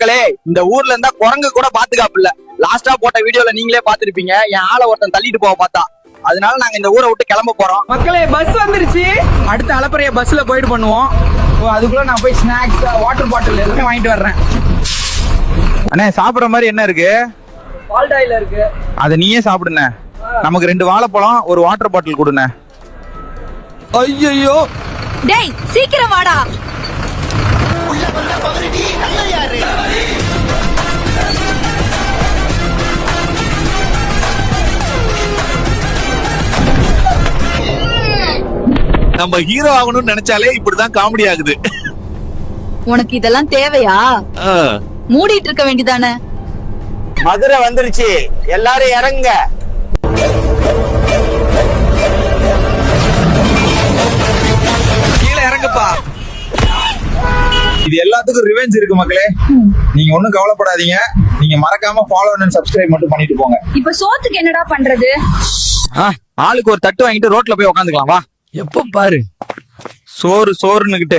மக்களே, இந்த ஊர்ல இருந்தா குரங்கு கூட பாத்துக்காப்பு இல்ல. லாஸ்டா போட்ட வீடியோல நீங்களே பாத்துருப்பீங்க, என் ஆளை ஒருத்தன் தள்ளிட்டு போக பார்த்தா. அதனால நாங்க இந்த ஊரை விட்டு கிளம்ப போறோம். மக்களே, பஸ் வந்துருச்சு. அடுத்த அலப்பறைய பஸ்ல போயிட்டு பண்ணுவோம். அதுக்குள்ள நான் போய் ஸ்நாக்ஸ், வாட்டர் பாட்டில் எல்லாமே வாங்கிட்டு வர்றேன். அண்ணே, சாப்பிடுற மாதிரி என்ன இருக்கு? பால்டாயில இருக்கு, அதை நீயே சாப்பிடுண்ணே. நமக்கு 2 வாழைப்பழம், ஒரு வாட்டர் பாட்டில் கொடுண்ணே. ஐயோ, டேய் சீக்கிரம் வாடா. நம்ம ஹீரோ ஆகணும்னு நினைச்சாலே இப்படிதான் காமெடி ஆகுது. உனக்கு இதெல்லாம் தேவையா? மூடிட்டு இருக்க வேண்டியதானே. மதுரை வந்துருச்சு, எல்லாரும் இறங்க. கீழே இறங்குப்பா. இது எல்லாத்துக்கும் ரிவெஞ்ச் இருக்கு மக்களே. நீங்க ஒண்ணும் கவலைப்படாதீங்க. நீங்க மறக்காம ஃபாலோ அண்ட் சப்ஸ்கிரைப் மட்டும் பண்ணிட்டு போங்க. இப்ப சோத்துக்கு என்னடா பண்றது? ஆளுக்கு ஒரு தட்டு வாங்கிட்டு ரோட்ல போய் உட்காந்துக்கலாம். வா. எப்ப பாரு சோறு சோறுன்னுகிட்டு